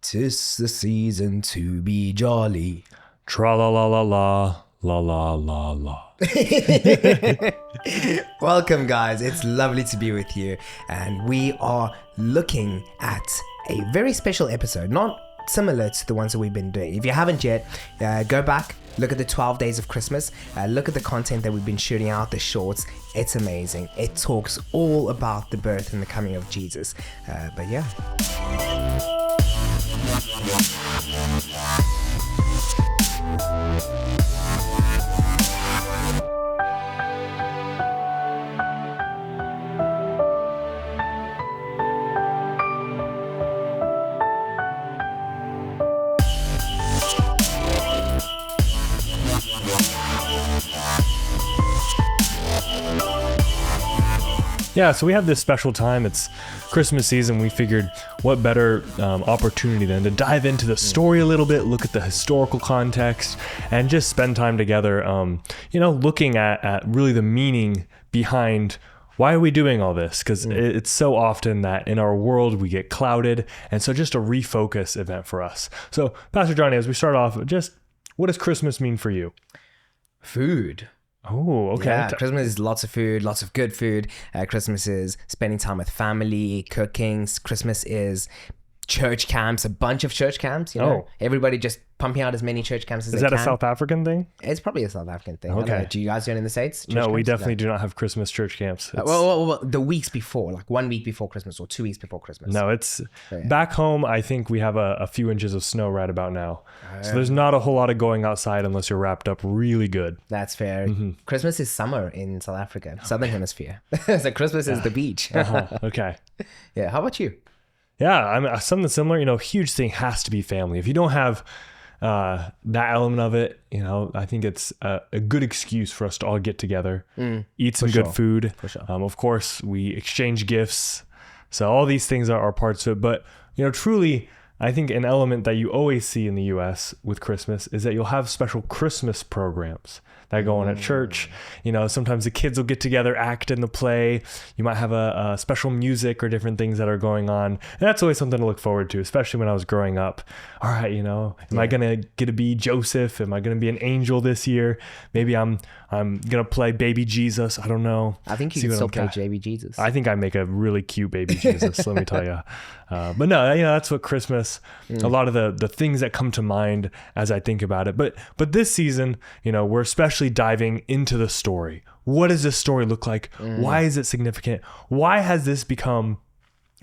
'Tis the season to be jolly. Tra la la la la la la la la. Welcome, guys. It's lovely to be with you. And we are looking at a very special episode, not similar to the ones that we've been doing. If you haven't yet, go back, look at the 12 days of Christmas, look at the content that we've been shooting out, the shorts. It's amazing. It talks all about the birth and the coming of Jesus. But yeah. Yeah, so we have this special time. It's Christmas season. We figured what better opportunity than to dive into the story a little bit, look at the historical context, and just spend time together, looking at really the meaning behind why are we doing all this? Because it's so often that in our world we get clouded, and so just a refocus event for us. So, Pastor Johnny, as we start off, just what does Christmas mean for you? Food. Oh, okay. Yeah, Christmas is lots of food, lots of good food. Christmas is spending time with family, cooking. Christmas is church camps, a bunch of church camps. Everybody just pumping out as many church camps as they can. Is that a South African thing? It's probably a South African thing. Okay. Do you guys do it in the States? No, we definitely do not have Christmas church camps. Well, the weeks before, like 1 week before Christmas or 2 weeks before Christmas. No, it's back home. I think we have a few inches of snow right about now. So there's not a whole lot of going outside unless you're wrapped up really good. That's fair. Mm-hmm. Christmas is summer in South Africa, Southern Hemisphere. So Christmas is the beach. Okay. Yeah. How about you? Yeah, I'm something similar. A huge thing has to be family. If you don't have that element of it, I think it's a good excuse for us to all get together, eat some good food. For sure. Of course, we exchange gifts. So all these things are parts of it. But, truly, I think an element that you always see in the U.S. with Christmas is that you'll have special Christmas programs that go on at church. Sometimes the kids will get together, act in the play. You might have a special music or different things that are going on. And that's always something to look forward to, especially when I was growing up. All right, am I going to get to be Joseph? Am I going to be an angel this year? Maybe I'm going to play baby Jesus. I don't know. I think you can still play baby Jesus. I think I make a really cute baby Jesus, let me tell you. But no, that's what Christmas, a lot of the things that come to mind as I think about it. But this season, we're especially diving into the story. What does this story look like? Why is it significant? Why has this become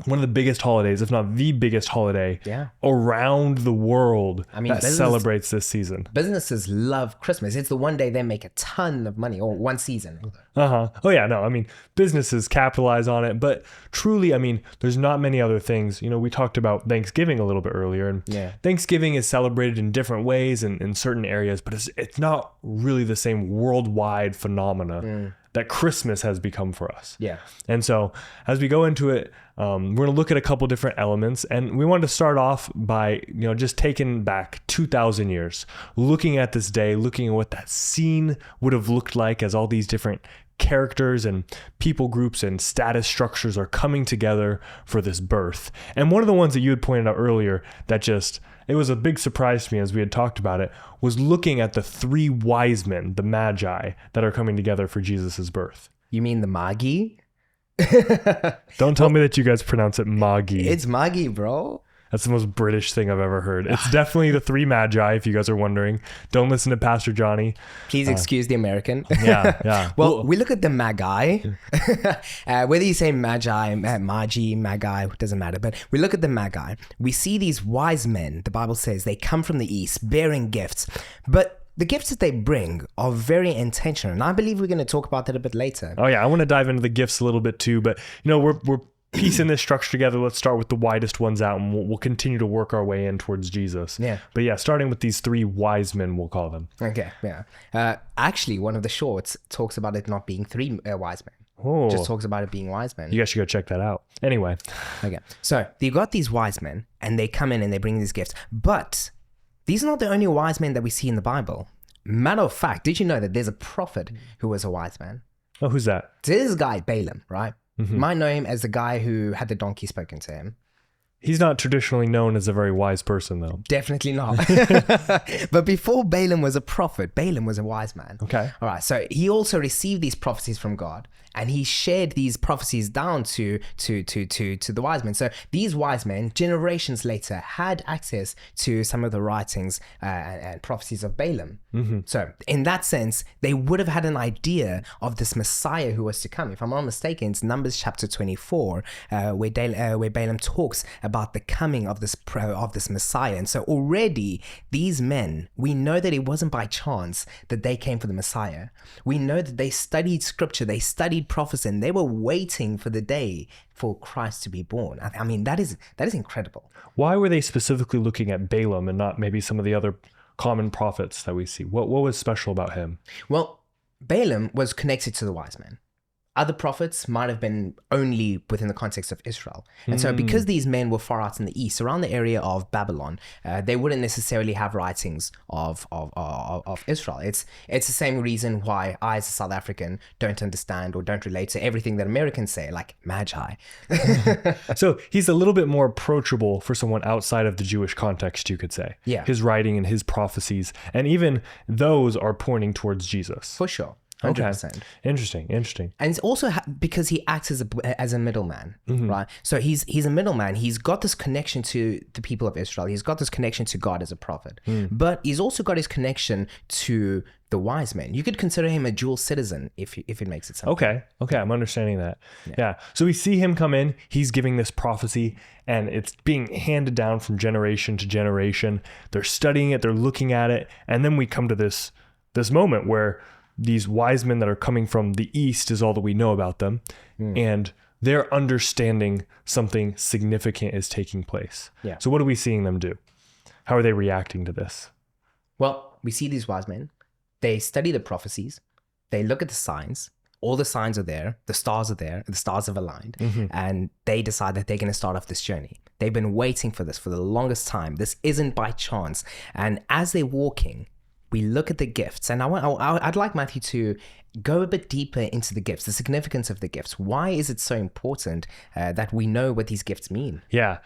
one of the biggest holidays, if not the biggest holiday around the world that celebrates this season? Businesses love Christmas. It's the one day they make a ton of money, or one season. Oh yeah, no, businesses capitalize on it, but truly, there's not many other things. We talked about Thanksgiving a little bit earlier, and Thanksgiving is celebrated in different ways in certain areas, but it's not really the same worldwide phenomena that Christmas has become for us. Yeah. And so as we go into it, we're going to look at a couple different elements, and we wanted to start off by, just taking back 2,000 years, looking at this day, looking at what that scene would have looked like as all these different characters and people groups and status structures are coming together for this birth. And one of the ones that you had pointed out earlier that it was a big surprise to me as we had talked about it, was looking at the three wise men, the Magi, that are coming together for Jesus's birth. You mean the Magi? Don't tell me that you guys pronounce it Magi. It's Magi, bro. That's the most British thing I've ever heard. It's definitely the three Magi, if you guys are wondering. Don't listen to Pastor Johnny. Please excuse the American. Yeah. Well, we look at the Magi. Whether you say Magi, Magi, doesn't matter. But we look at the Magi. We see these wise men. The Bible says they come from the east bearing gifts. But the gifts that they bring are very intentional. And I believe we're going to talk about that a bit later. Oh, yeah. I want to dive into the gifts a little bit too. But, we're piecing this structure together. Let's start with the widest ones out, and we'll continue to work our way in towards Jesus. Yeah. But yeah, starting with these three wise men, we'll call them. Okay. Yeah. Actually, one of the shorts talks about it not being three wise men. Oh. Just talks about it being wise men. You guys should go check that out. Anyway. Okay. So you got these wise men, and they come in and they bring these gifts. But these are not the only wise men that we see in the Bible. Matter of fact, did you know that there's a prophet who was a wise man? Oh, who's that? This guy, Balaam, right? Mm-hmm. You might know him as the guy who had the donkey spoken to him. He's not traditionally known as a very wise person, though. Definitely not. But before Balaam was a prophet, Balaam was a wise man. Okay. All right. So he also received these prophecies from God, and he shared these prophecies down to the wise men. So these wise men, generations later, had access to some of the writings and prophecies of Balaam. Mm-hmm. So in that sense, they would have had an idea of this Messiah who was to come. If I'm not mistaken, it's Numbers chapter 24, where Balaam talks about the coming of this Messiah. And so already these men, we know that it wasn't by chance that they came for the Messiah. We know that they studied scripture, they studied prophecy, and they were waiting for the day for Christ to be born. I mean, that is incredible. Why were they specifically looking at Balaam and not maybe some of the other common prophets that we see? What was special about him? Well, Balaam was connected to the wise men. Other prophets might have been only within the context of Israel. And so because these men were far out in the east, around the area of Babylon, they wouldn't necessarily have writings of Israel. It's the same reason why I, as a South African, don't understand or don't relate to everything that Americans say, like Magi. So he's a little bit more approachable for someone outside of the Jewish context, you could say. Yeah. His writing and his prophecies, and even those are pointing towards Jesus. For sure. 100%. Okay. Interesting. And it's also because he acts as a middleman, right? So he's a middleman. He's got this connection to the people of Israel. He's got this connection to God as a prophet, but he's also got his connection to the wise men. You could consider him a dual citizen if it makes it sense. Okay, I'm understanding that. Yeah. So we see him come in. He's giving this prophecy, and it's being handed down from generation to generation. They're studying it. They're looking at it, and then we come to this moment where these wise men that are coming from the east is all that we know about them. And they're understanding something significant is taking place. Yeah. So what are we seeing them do? How are they reacting to this? Well, we see these wise men. They study the prophecies. They look at the signs. All the signs are there. The stars are there. The stars have aligned. And they decide that they're going to start off this journey. They've been waiting for this for the longest time. This isn't by chance. And as they're walking, we look at the gifts, and I'd like Matthew to go a bit deeper into the gifts, the significance of the gifts. Why is it so important that we know what these gifts mean? Yeah,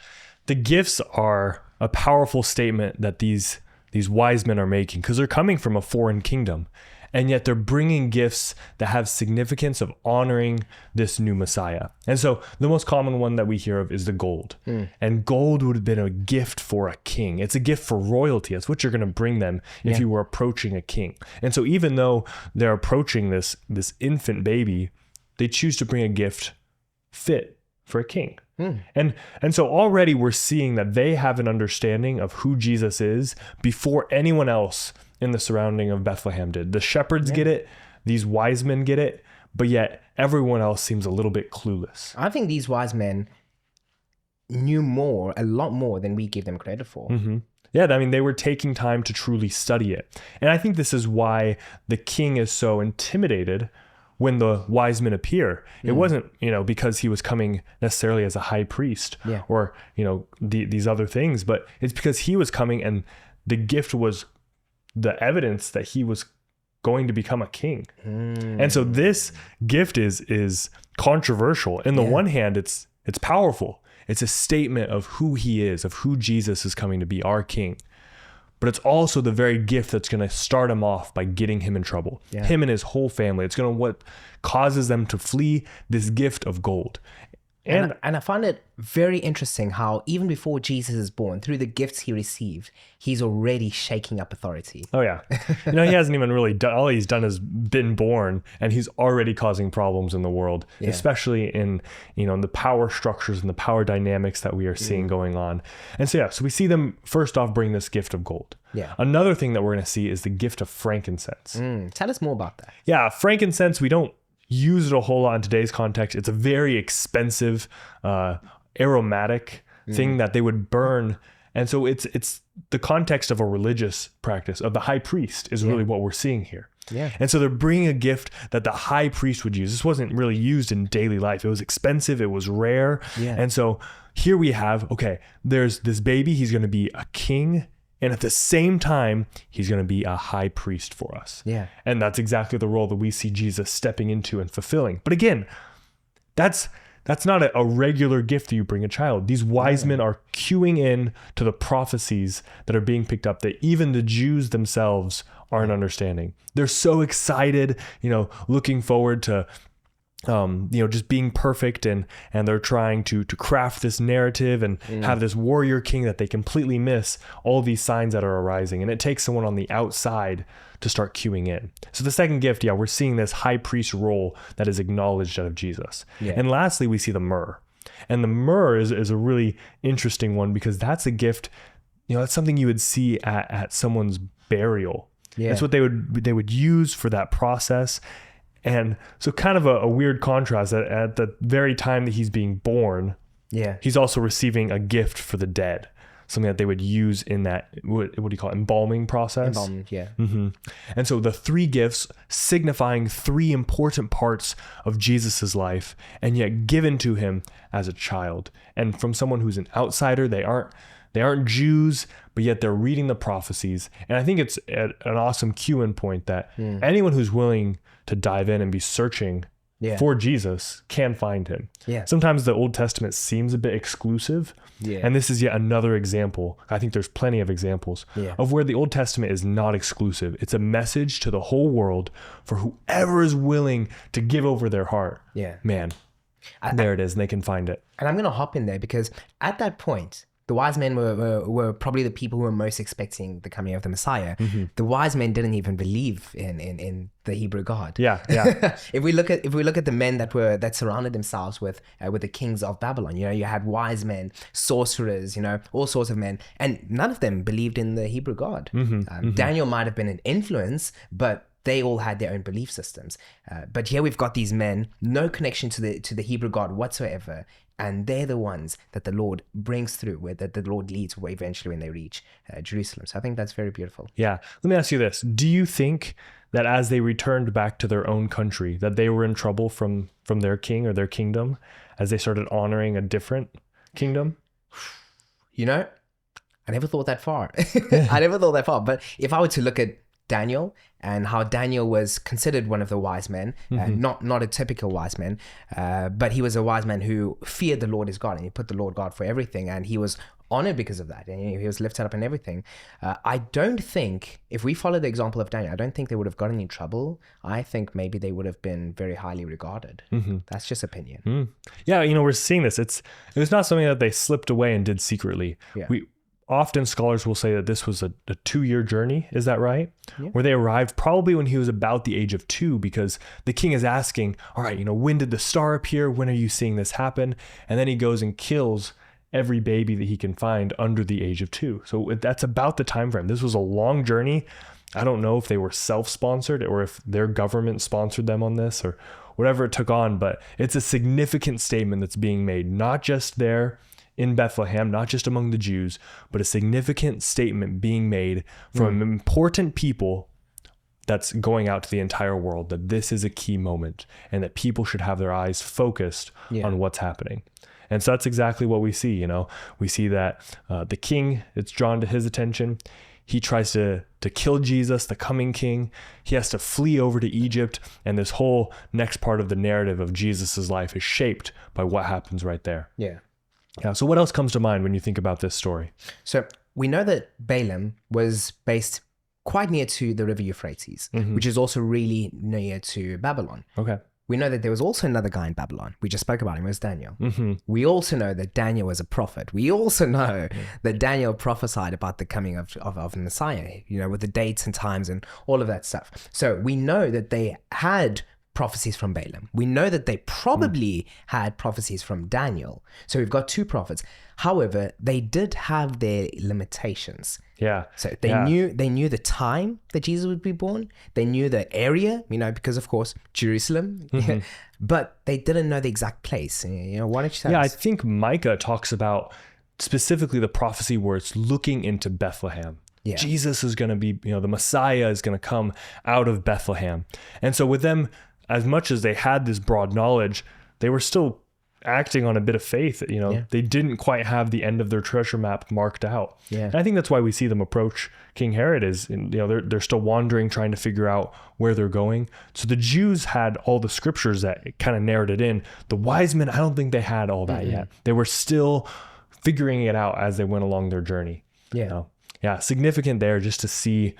the gifts are a powerful statement that these wise men are making, because they're coming from a foreign kingdom, and yet they're bringing gifts that have significance of honoring this new Messiah. And so the most common one that we hear of is the gold. And gold would have been a gift for a king. It's a gift for royalty. It's what you're going to bring them if you were approaching a king. And so even though they're approaching this infant baby, they choose to bring a gift fit for a king. And so already we're seeing that they have an understanding of who Jesus is before anyone else in the surrounding of Bethlehem did. The shepherds get it, these wise men get it, but yet everyone else seems a little bit clueless. I think these wise men knew a lot more than we give them credit for. Yeah, I mean, they were taking time to truly study it. And I think this is why the king is so intimidated when the wise men appear. It wasn't, because he was coming necessarily as a high priest or, these other things, but it's because he was coming and the gift was the evidence that he was going to become a king. And so this gift is controversial. In the one hand, it's powerful. It's a statement of who he is, of who Jesus is coming to be, our king. But it's also the very gift that's going to start him off by getting him in trouble. Him and his whole family. It's going to what causes them to flee this gift of gold. And I find it very interesting how even before Jesus is born, through the gifts he received, he's already shaking up authority. Oh yeah. He hasn't even really done, all he's done is been born, and he's already causing problems in the world, especially in, the power structures and the power dynamics that we are seeing going on. And so we see them first off bring this gift of gold. Another thing that we're going to see is the gift of frankincense. Tell us more about that. Yeah. Frankincense, we don't use it a whole lot in today's context. It's a very expensive, aromatic thing that they would burn. And so it's the context of a religious practice of the high priest is really what we're seeing here. And so they're bringing a gift that the high priest would use. This wasn't really used in daily life. It was expensive. It was rare. And so here we have, there's this baby. He's going to be a king. And at the same time, he's going to be a high priest for us. And that's exactly the role that we see Jesus stepping into and fulfilling. But again, that's That's not a regular gift that you bring a child. These wise men are queuing in to the prophecies that are being picked up that even the Jews themselves aren't understanding. They're so excited, looking forward to just being perfect, and they're trying to craft this narrative and have this warrior king that they completely miss all these signs that are arising. And it takes someone on the outside to start queuing in. So the second gift, we're seeing this high priest role that is acknowledged out of Jesus. Yeah. And lastly, we see the myrrh. And the myrrh is a really interesting one because that's a gift, that's something you would see at someone's burial. Yeah. That's what they would use for that process. And so kind of a weird contrast that at the very time that he's being born, he's also receiving a gift for the dead, something that they would use in that, what do you call it, embalming process? Embalming, yeah. Mm-hmm. And so the three gifts signifying three important parts of Jesus's life, and yet given to him as a child. And from someone who's an outsider, they aren't Jews, but yet they're reading the prophecies. And I think it's an awesome cue-in point that anyone who's willing to dive in and be searching for Jesus can find him. Yeah. Sometimes the Old Testament seems a bit exclusive. Yeah. And this is yet another example. I think there's plenty of examples of where the Old Testament is not exclusive. It's a message to the whole world for whoever is willing to give over their heart. Yeah. Man, there it is, and they can find it. And I'm going to hop in there because at that point, the wise men were probably the people who were most expecting the coming of the Messiah. Mm-hmm. The wise men didn't even believe in the Hebrew God. Yeah. If we look at the men that surrounded themselves with the kings of Babylon, you had wise men, sorcerers, all sorts of men, and none of them believed in the Hebrew God. Mm-hmm. Daniel might have been an influence, but they all had their own belief systems. But here we've got these men, no connection to the Hebrew God whatsoever. And they're the ones that the Lord brings through, that the Lord leads eventually when they reach Jerusalem. So I think that's very beautiful. Yeah. Let me ask you this. Do you think that as they returned back to their own country, that they were in trouble from their king or their kingdom as they started honoring a different kingdom? I never thought that far. But if I were to look at Daniel and how Daniel was considered one of the wise men, not a typical wise man, but he was a wise man who feared the Lord his God, and he put the Lord God for everything, and he was honored because of that, and he was lifted up in everything. I don't think, if we follow the example of Daniel, I don't think they would have gotten in trouble. I think maybe they would have been very highly regarded. Mm-hmm. That's just opinion. Yeah, we're seeing this. It was not something that they slipped away and did secretly. Yeah. Often scholars will say that this was a 2-year journey. Is that right? Yeah. Where they arrived probably when he was about the age of 2, because the king is asking, all right, when did the star appear? When are you seeing this happen? And then he goes and kills every baby that he can find under the age of 2. So that's about the time frame. This was a long journey. I don't know if they were self-sponsored or if their government sponsored them on this or whatever it took on, but it's a significant statement that's being made, not just there in Bethlehem, not just among the Jews, but a significant statement being made from important people that's going out to the entire world, that this is a key moment and that people should have their eyes focused on what's happening. And so that's exactly what we see. We see that the king, it's drawn to his attention. He tries to kill Jesus, the coming king. He has to flee over to Egypt. And this whole next part of the narrative of Jesus's life is shaped by what happens right there. Yeah. So what else comes to mind when you think about this story? So we know that Balaam was based quite near to the river Euphrates, which is also really near to Babylon. Okay. We know that there was also another guy in Babylon. We just spoke about him. It was Daniel. Mm-hmm. We also know that Daniel was a prophet. We also know that Daniel prophesied about the coming of the Messiah, with the dates and times and all of that stuff. So we know that they had prophecies from Balaam. We know that they probably had prophecies from Daniel. So we've got 2 prophets. However, they did have their limitations. Yeah. So they knew the time that Jesus would be born. They knew the area, because of course Jerusalem. Mm-hmm. But they didn't know the exact place. Why don't you tell us? I think Micah talks about specifically the prophecy where it's looking into Bethlehem. Yeah. Jesus is going to be, the Messiah is going to come out of Bethlehem. And so with them, as much as they had this broad knowledge, they were still acting on a bit of faith. They didn't quite have the end of their treasure map marked out. Yeah. And I think that's why we see them approach King Herod they're still wandering, trying to figure out where they're going. So the Jews had all the scriptures that kind of narrowed it in. The wise men, I don't think they had all that yet. They were still figuring it out as they went along their journey. Yeah. Significant there just to see,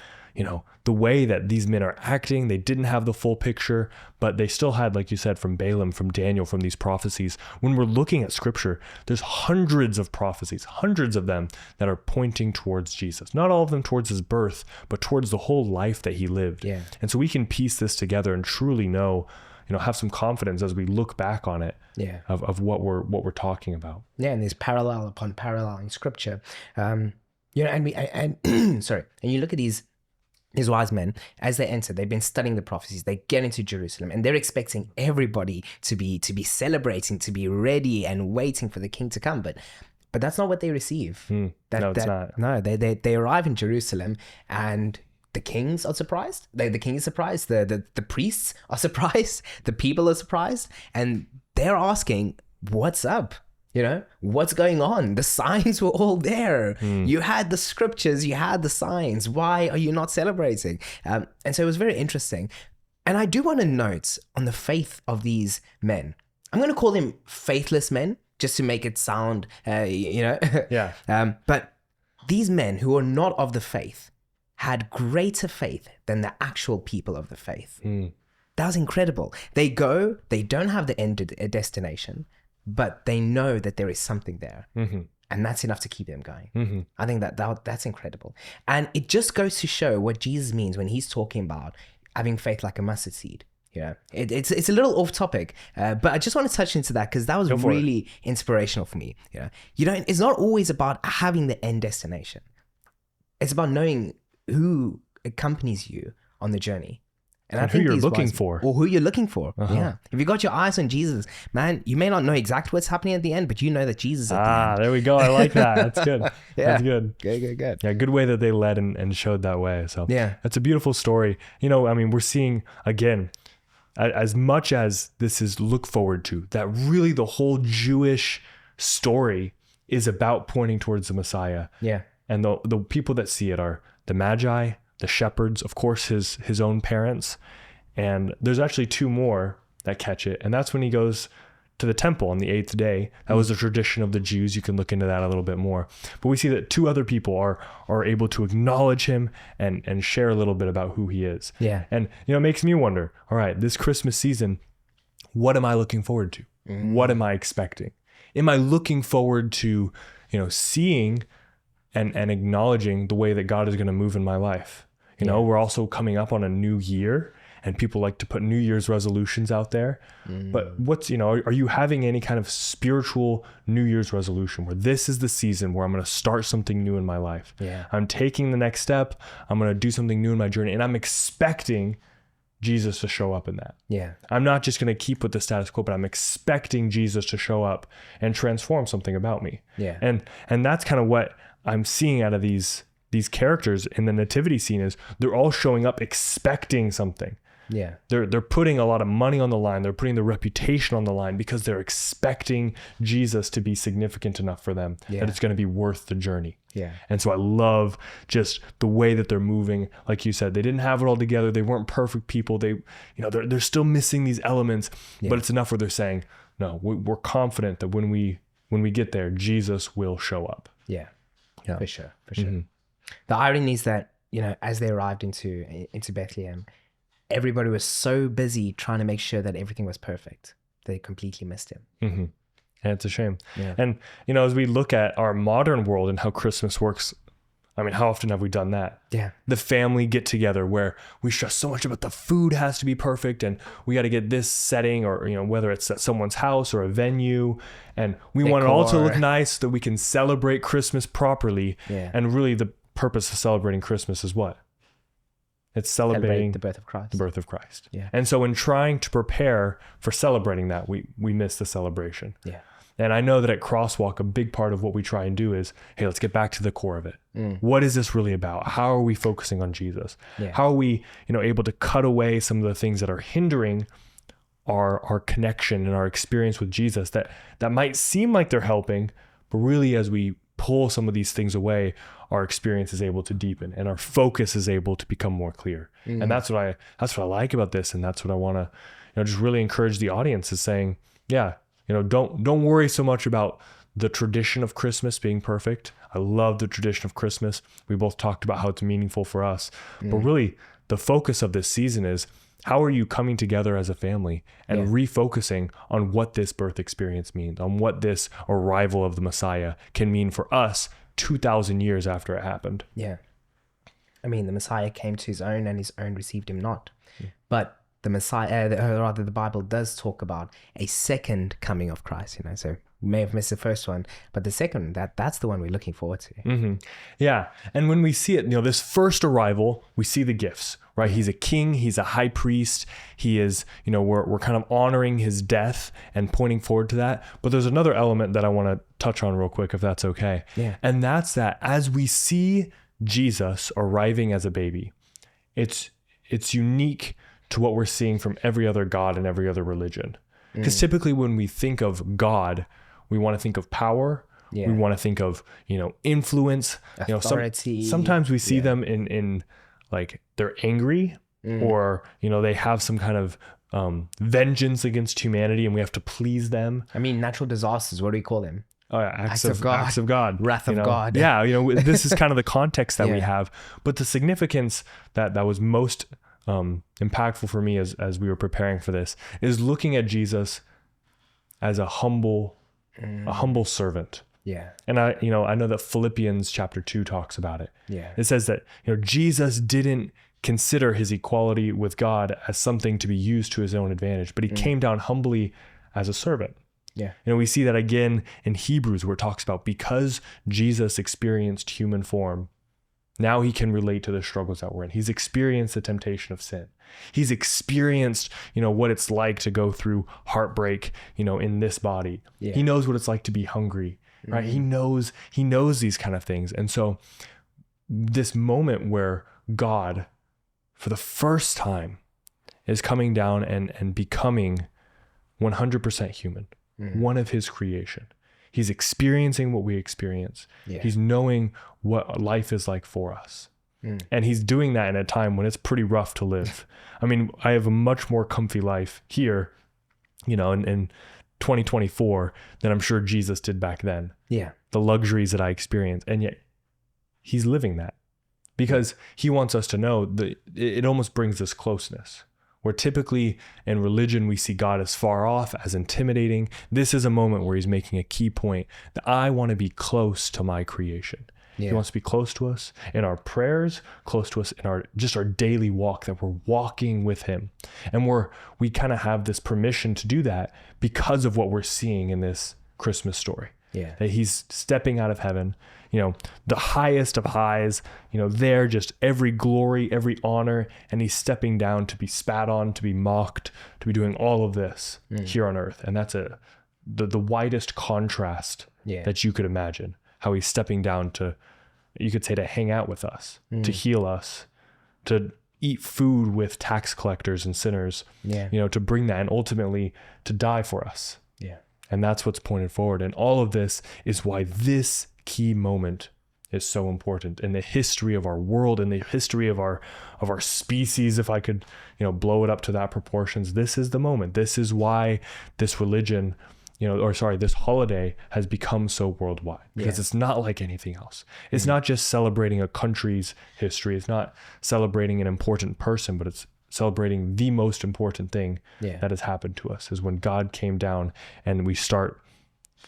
the way that these men are acting. They didn't have the full picture, but they still had, like you said, from Balaam, from Daniel, from these prophecies. When we're looking at scripture, there's hundreds of prophecies, hundreds of them that are pointing towards Jesus. Not all of them towards his birth, but towards the whole life that he lived. Yeah. And so we can piece this together and truly know, have some confidence as we look back on it of what we're talking about. Yeah. And there's parallel upon parallel in scripture. And sorry. And you look at these wise men, as they enter, they've been studying the prophecies, they get into Jerusalem, and they're expecting everybody to be celebrating, to be ready and waiting for the king to come. But that's not what they receive. No, it's not. No, they arrive in Jerusalem, and the kings are surprised. The king is surprised. The priests are surprised. The people are surprised, and they're asking, "What's up? What's going on? The signs were all there. You had the scriptures, you had the signs. Why are you not celebrating?" And so it was very interesting. And I do want to note on the faith of these men. I'm going to call them faithless men, just to make it sound, Yeah. But these men who are not of the faith had greater faith than the actual people of the faith. That was incredible. They go, they don't have the end destination, but they know that there is something there. And that's enough to keep them going. I think that's incredible. And it just goes to show what Jesus means when he's talking about having faith like a mustard seed. It's a little off topic, but I just want to touch into that because that was really inspirational for me. It's not always about having the end destination. It's about knowing who accompanies you on the journey. And I think who you're looking for. Or who you're looking for. Yeah. If you got your eyes on Jesus, man, you may not know exactly what's happening at the end, but you know that Jesus is at the end. There we go. I like that. That's good. That's good. Good. Yeah, good way that they led and showed that way. So yeah, that's a beautiful story. We're seeing, again, as much as this is look forward to, that really the whole Jewish story is about pointing towards the Messiah. Yeah. And the people that see it are the Magi, the shepherds, of course, his own parents. And there's actually two more that catch it. And that's when he goes to the temple on the 8th day. That was the tradition of the Jews. You can look into that a little bit more. But we see that two other people are able to acknowledge him and share a little bit about who he is. Yeah. And, it makes me wonder, all right, this Christmas season, what am I looking forward to? What am I expecting? Am I looking forward to, seeing and acknowledging the way that God is going to move in my life? We're also coming up on a new year, and people like to put New Year's resolutions out there. But are you having any kind of spiritual New Year's resolution where this is the season where I'm going to start something new in my life? Yeah. I'm taking the next step. I'm going to do something new in my journey, and I'm expecting Jesus to show up in that. Yeah. I'm not just going to keep with the status quo, but I'm expecting Jesus to show up and transform something about me. Yeah. And that's kind of what I'm seeing out of these characters in the nativity scene is they're all showing up expecting something. Yeah. They're putting a lot of money on the line. They're putting their reputation on the line because they're expecting Jesus to be significant enough for them that it's going to be worth the journey. Yeah. And so I love just the way that they're moving. Like you said, they didn't have it all together. They weren't perfect people. They're still missing these elements, but it's enough where they're saying, no, we're confident that when we get there, Jesus will show up. Yeah. For sure. The irony is that, as they arrived into Bethlehem, everybody was so busy trying to make sure that everything was perfect. They completely missed him. And it's a shame. Yeah. And, as we look at our modern world and how Christmas works, how often have we done that? Yeah. The family get together where we stress so much about the food has to be perfect and we got to get this setting or, whether it's at someone's house or a venue, and we want it all to look nice so that we can celebrate Christmas properly. Yeah. And really the purpose of celebrating Christmas is what? It's celebrating the birth of Christ. The birth of Christ. Yeah. And so in trying to prepare for celebrating that, we miss the celebration. Yeah. And I know that at Crosswalk, a big part of what we try and do is, hey, let's get back to the core of it. What is this really about? How are we focusing on Jesus? Yeah. How are we, able to cut away some of the things that are hindering our connection and our experience with Jesus that might seem like they're helping, but really as we pull some of these things away, our experience is able to deepen and our focus is able to become more clear. And that's what I like about this. And that's what I want to, just really encourage the audience is saying, don't worry so much about the tradition of Christmas being perfect. I love the tradition of Christmas. We both talked about how it's meaningful for us, but really the focus of this season is how are you coming together as a family and refocusing on what this birth experience means, on what this arrival of the Messiah can mean for us 2,000 years after it happened. Yeah. I mean, the Messiah came to his own and his own received him not. But the Messiah, the Bible does talk about a second coming of Christ, so we may have missed the first one, but the second, that's the one we're looking forward to. Mm-hmm. Yeah. And when we see it, this first arrival, we see the gifts, right? He's a king, he's a high priest. He is, we're kind of honoring his death and pointing forward to that. But there's another element that I want to touch on real quick, if that's okay. Yeah. And that's that as we see Jesus arriving as a baby, it's unique to what we're seeing from every other God and every other religion. Because typically when we think of God, we want to think of power. We want to think of, influence, authority. Sometimes we see them in like they're angry or, they have some kind of vengeance against humanity and we have to please them. I mean, natural disasters, what do we call them? Oh yeah, acts of God, wrath of God. Yeah, this is kind of the context that we have. But the significance that was most impactful for me as we were preparing for this is looking at Jesus as a humble servant. Yeah. And I know that Philippians chapter 2 talks about it. Yeah. It says that, Jesus didn't consider his equality with God as something to be used to his own advantage, but he came down humbly as a servant. Yeah. We see that again in Hebrews where it talks about because Jesus experienced human form, now he can relate to the struggles that we're in. He's experienced the temptation of sin. He's experienced, what it's like to go through heartbreak, in this body. Yeah. He knows what it's like to be hungry, right? He knows these kind of things. And so this moment where God, for the first time, is coming down and becoming 100% human, one of his creation. He's experiencing what we experience. Yeah. He's knowing what life is like for us. And he's doing that in a time when it's pretty rough to live. I mean, I have a much more comfy life here, in 2024 than I'm sure Jesus did back then. Yeah. The luxuries that I experienced. And yet he's living that because he wants us to know that it almost brings this closeness. Where typically in religion, we see God as far off, as intimidating. This is a moment where he's making a key point that I want to be close to my creation. Yeah. He wants to be close to us in our prayers, close to us in our daily walk, that we're walking with him. And we kind of have this permission to do that because of what we're seeing in this Christmas story. Yeah. That he's stepping out of heaven, the highest of highs, there, just every glory, every honor, and he's stepping down to be spat on, to be mocked, to be doing all of this here on earth. And that's the widest contrast that you could imagine, how he's stepping down to, you could say, to hang out with us, to heal us, to eat food with tax collectors and sinners, to bring that and ultimately to die for us. Yeah. And that's what's pointed forward. And all of this is why this key moment is so important in the history of our world, in the history of our species. If I could, blow it up to that proportions, this is the moment. This is why this religion, this holiday has become so worldwide, because it's not like anything else. It's not just celebrating a country's history. It's not celebrating an important person, but it's celebrating the most important thing that has happened to us, is when God came down and we start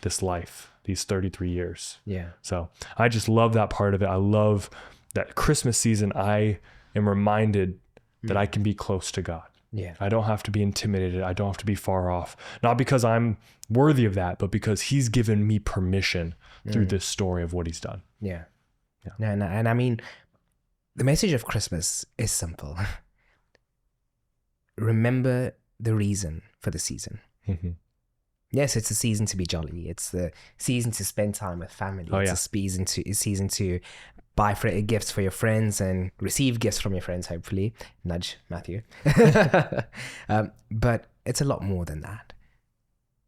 this life, these 33 years. Yeah. So I just love that part of it. I love that Christmas season. I am reminded that I can be close to God. Yeah. I don't have to be intimidated. I don't have to be far off. Not because I'm worthy of that, but because he's given me permission through this story of what he's done. Yeah. And I mean, the message of Christmas is simple. Remember the reason for the season. Mm-hmm. Yes, it's a season to be jolly. It's the season to spend time with family. It's a season to buy gifts for your friends and receive gifts from your friends, hopefully. Nudge, Matthew. But it's a lot more than that.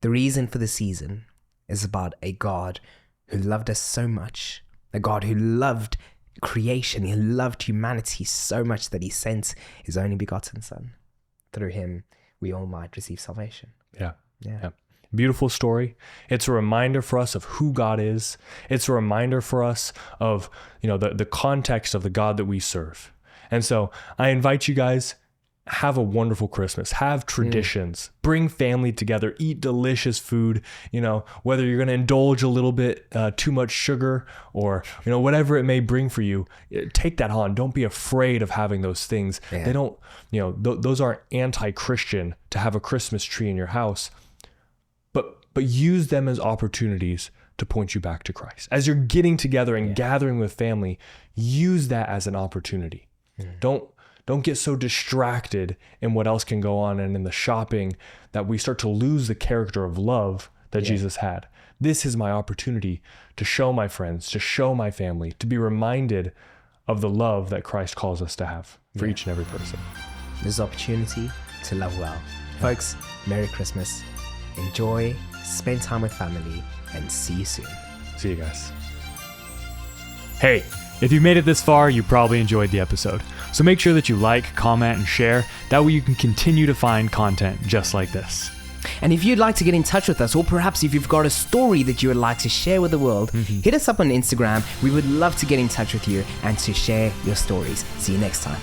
The reason for the season is about a God who loved us so much, a God who loved creation, who loved humanity so much that he sent his only begotten Son. Through him, we all might receive salvation. Yeah. Yeah. Beautiful story. It's a reminder for us of who God is. It's a reminder for us of, the context of the God that we serve. And so I invite you guys, have a wonderful Christmas, have traditions, bring family together, eat delicious food, whether you're going to indulge a little bit too much sugar or, whatever it may bring for you, take that on. Don't be afraid of having those things. Yeah. They don't, those aren't anti-Christian to have a Christmas tree in your house, but use them as opportunities to point you back to Christ. As you're getting together and gathering with family, use that as an opportunity. Don't get so distracted in what else can go on and in the shopping that we start to lose the character of love that Jesus had. This is my opportunity to show my friends, to show my family, to be reminded of the love that Christ calls us to have for each and every person. There's opportunity to love well. Folks, Merry Christmas. Enjoy, spend time with family, and see you soon. See you guys. Hey, if you made it this far, you probably enjoyed the episode. So make sure that you like, comment, and share. That way you can continue to find content just like this. And if you'd like to get in touch with us, or perhaps if you've got a story that you would like to share with the world, hit us up on Instagram. We would love to get in touch with you and to share your stories. See you next time.